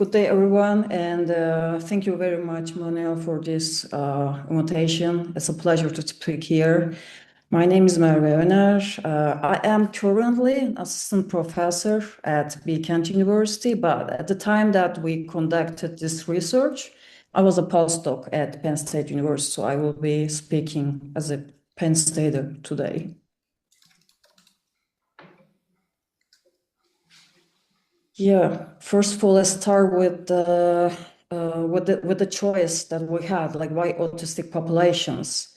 Good day, everyone, and thank you very much, Monel, for this invitation. It's a pleasure to speak here. My name is Merve Oner. I am currently an assistant professor at Kent University, but at the time that we conducted this research, I was a postdoc at Penn State University, so I will be speaking as a Penn Stater today. Yeah, first of all, let's start with the choice that we had, like why autistic populations.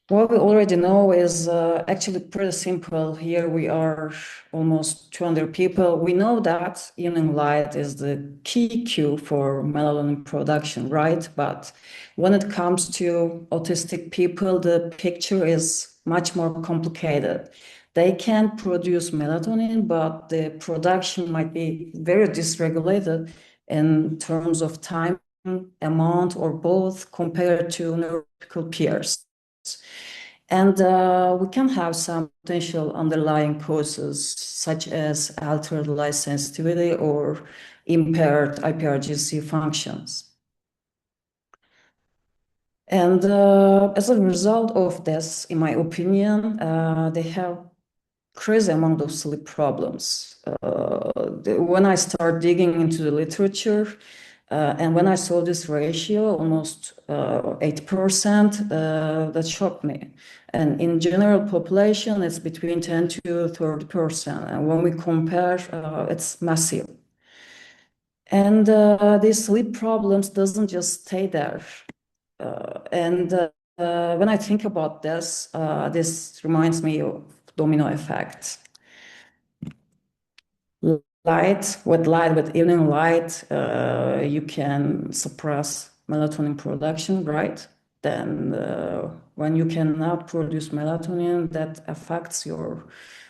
What we already know is actually pretty simple. Here we are almost 200 people. We know that evening light is the key cue for melatonin production, right? But when it comes to autistic people, the picture is much more complicated. They can produce melatonin, but the production might be very dysregulated in terms of time, amount, or both compared to neurotypical peers. And we can have some potential underlying causes, such as altered light sensitivity or impaired IPRGC functions. And as a result of this, in my opinion, they have crazy amount of sleep problems. When I start digging into the literature, and when I saw this ratio, almost 8%, that shocked me. And in general population, it's between 10 to 30%. And when we compare, it's massive. And these sleep problems doesn't just stay there. When I think about this, this reminds me of domino effect. With evening light, you can suppress melatonin production, right? Then when you cannot produce melatonin, that affects your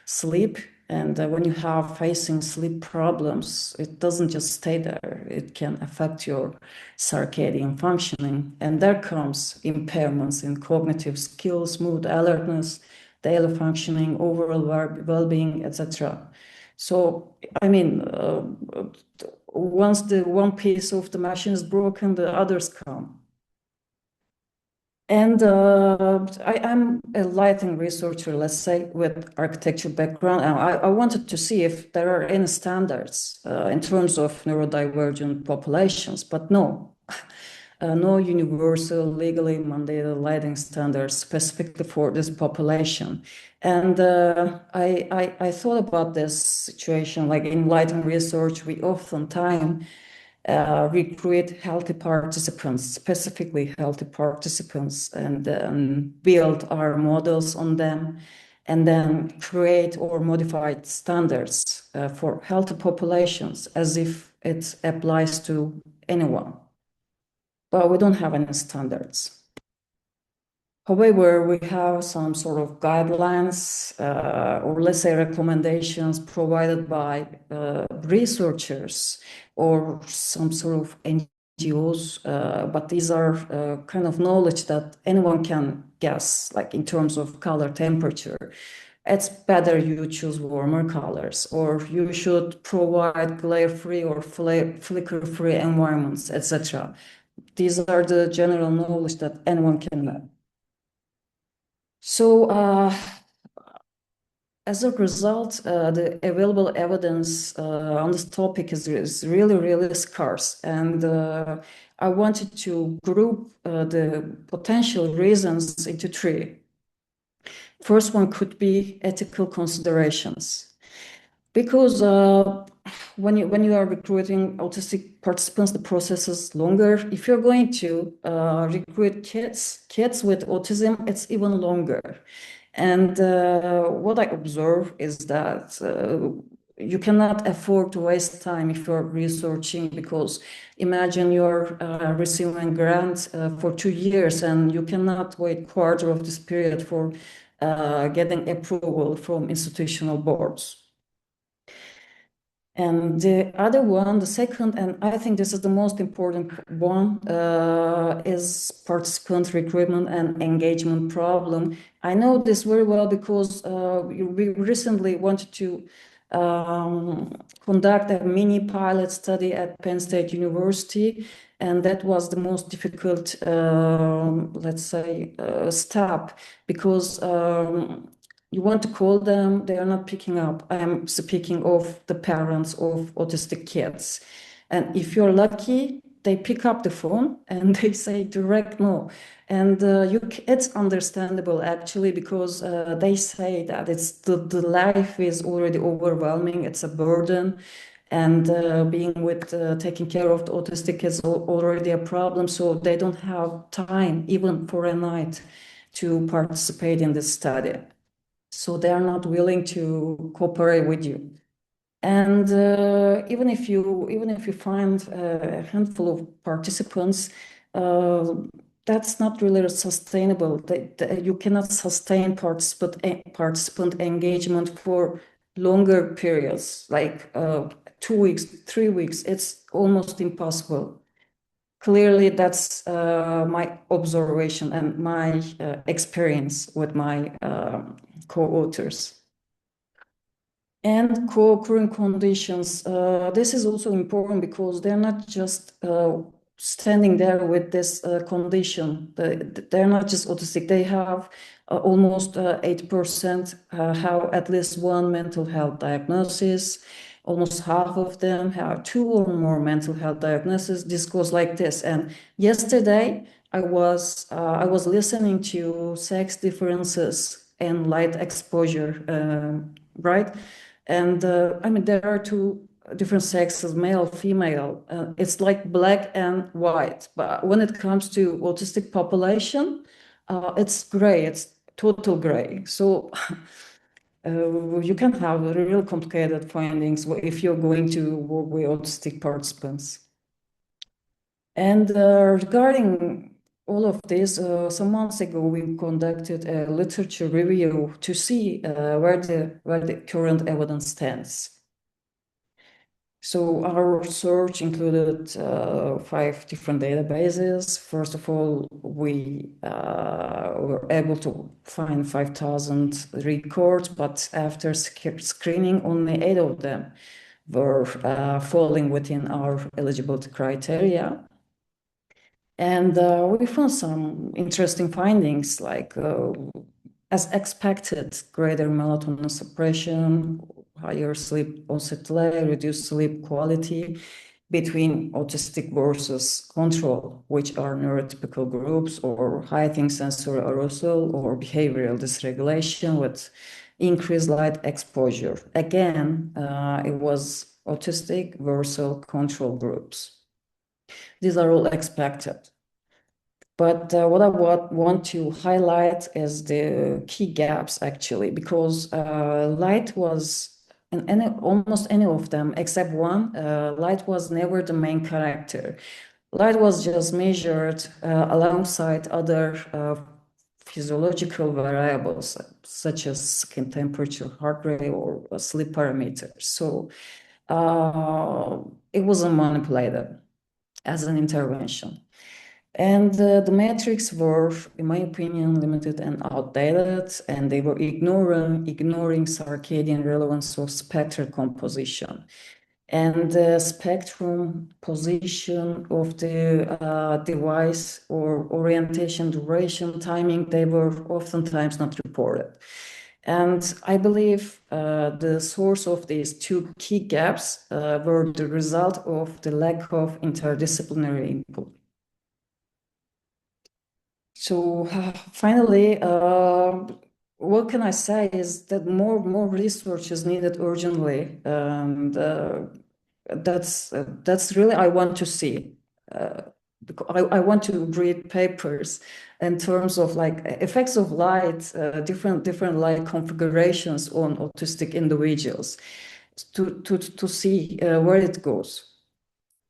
sleep. And when you have facing sleep problems, it doesn't just stay there. It can affect your circadian functioning. And there comes impairments in cognitive skills, mood, alertness, daily functioning, overall well-being, etc. So, I mean, once the one piece of the machine is broken, the others come. And I'm a lighting researcher, let's say, with architecture background. And I wanted to see if there are any standards in terms of neurodivergent populations, but no. No universal, legally mandated lighting standards specifically for this population. And I thought about this situation, like in lighting research, we oftentimes recruit healthy participants, specifically healthy participants, and build our models on them, and then create or modify standards for healthy populations as if it applies to anyone. But we don't have any standards. However, we have some sort of guidelines or let's say recommendations provided by researchers or some sort of NGOs, but these are kind of knowledge that anyone can guess, like in terms of color temperature. It's better you choose warmer colors, or you should provide glare-free or flicker-free environments, etc. These are the general knowledge that anyone can learn. So as a result, the available evidence on this topic is really, really scarce. And I wanted to group the potential reasons into three. First one could be ethical considerations. Because when you are recruiting autistic participants, the process is longer. If you're going to recruit kids with autism, it's even longer. And what I observe is that you cannot afford to waste time if you're researching, because imagine you're receiving a grant for 2 years and you cannot wait quarter of this period for getting approval from institutional boards. And the other one, the second, and I think this is the most important one, is participant recruitment and engagement problem. I know this very well because we recently wanted to conduct a mini pilot study at Penn State University, and that was the most difficult, let's say, step, because you want to call them, they are not picking up. I am speaking of the parents of autistic kids. And if you're lucky, they pick up the phone and they say direct no. And it's understandable, actually, because they say that the life is already overwhelming. It's a burden. And taking care of the autistic is already a problem. So they don't have time, even for a night, to participate in this study. So they are not willing to cooperate with you. And even if you find a handful of participants, uh, that's not really sustainable. You cannot sustain participant engagement for longer periods, like 2 weeks, 3 weeks. It's almost impossible. Clearly, that's my observation and my experience with my co-authors. And co-occurring conditions. This is also important because they're not just standing there with this condition. They're not just autistic. They have almost 8% have at least one mental health diagnosis. Almost half of them have two or more mental health diagnoses. This goes like this. And yesterday, I was listening to sex differences and light exposure, right? And I mean, there are two different sexes, male, female. It's like black and white. But when it comes to autistic population, it's gray. It's total gray. So you can have real complicated findings if you're going to work with autistic participants. And regarding all of this, some months ago, we conducted a literature review to see where the current evidence stands. So our research included 5 different databases. First of all, we were able to find 5,000 records, but after screening, only 8 of them were falling within our eligibility criteria. And we found some interesting findings, like as expected, greater melatonin suppression, higher sleep onset delay, reduced sleep quality between autistic versus control, which are neurotypical groups, or heightened sensory arousal or behavioral dysregulation with increased light exposure. Again, it was autistic versus control groups. These are all expected. But what I want to highlight is the key gaps, actually, because light was in almost any of them except one. Light was never the main character. Light was just measured alongside other physiological variables such as skin temperature, heart rate, or sleep parameters. So it wasn't manipulated as an intervention. And the metrics were, in my opinion, limited and outdated, and they were ignoring circadian relevance of spectral composition. And the spectrum position of the device or orientation, duration, timing, they were oftentimes not reported. And I believe the source of these two key gaps were the result of the lack of interdisciplinary input. So finally, what can I say is that more research is needed urgently, and that's really I want to see. I want to read papers in terms of like effects of light, different light configurations on autistic individuals, to see where it goes.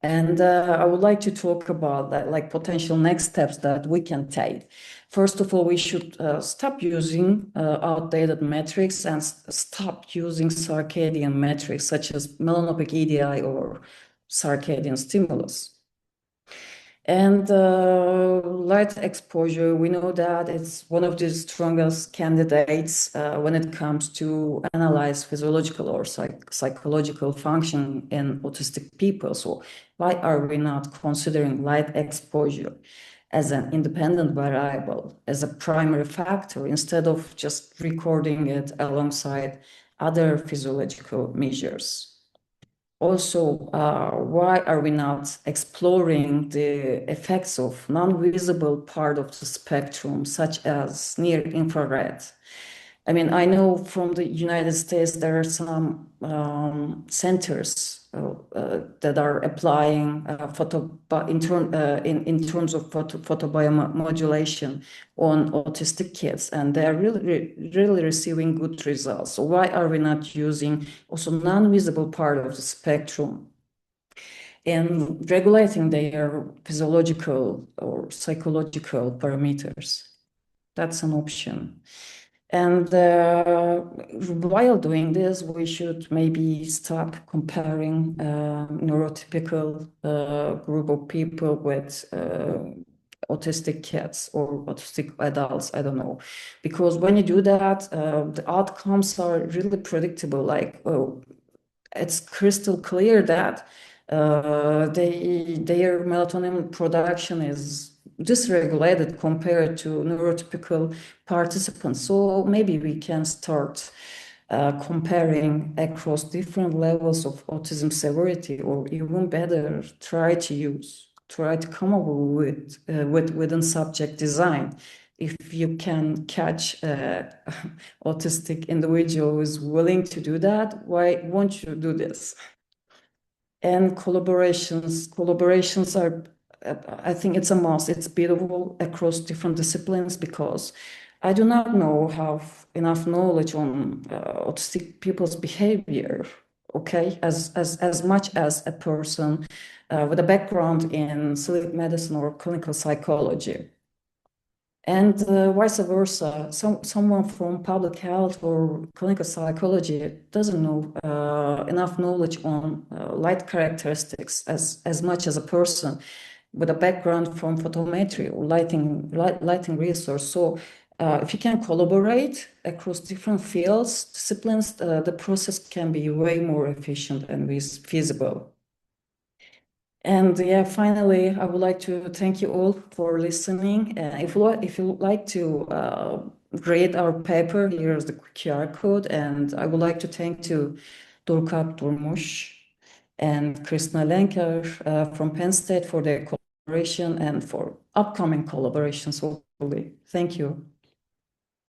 And I would like to talk about that, like potential next steps that we can take. First of all, we should stop using outdated metrics and stop using circadian metrics such as melanopic EDI or circadian stimulus. And light exposure, we know that it's one of the strongest candidates when it comes to analyze physiological or psychological function in autistic people. So why are we not considering light exposure as an independent variable, as a primary factor, instead of just recording it alongside other physiological measures? Also, why are we not exploring the effects of non-visible part of the spectrum, such as near infrared? I mean, I know from the United States there are some centers that are applying in terms of photobiomodulation on autistic kids, and they are really receiving good results. So why are we not using also non-visible part of the spectrum in regulating their physiological or psychological parameters? That's an option. And while doing this, we should maybe stop comparing neurotypical group of people with autistic kids or autistic adults. I don't know. Because when you do that, the outcomes are really predictable. Like, oh, it's crystal clear that their melatonin production is dysregulated compared to neurotypical participants. So maybe we can start comparing across different levels of autism severity, or even better, try to come up with within subject design. If you can catch autistic individual who is willing to do that, why won't you do this? And collaborations are, I think it's a must. It's beautiful across different disciplines, because I do not have enough knowledge on autistic people's behavior, okay, as much as a person with a background in sleep medicine or clinical psychology. And vice versa, someone from public health or clinical psychology doesn't know enough knowledge on light characteristics as much as a person with a background from photometry or lighting research. So if you can collaborate across different fields, disciplines, the process can be way more efficient and feasible. And yeah, finally, I would like to thank you all for listening. If you would like to grade our paper, here's the QR code. And I would like to thank to Dorkap Durmuş and Krishna Lenker from Penn State for their collaboration and for upcoming collaborations, hopefully. Thank you.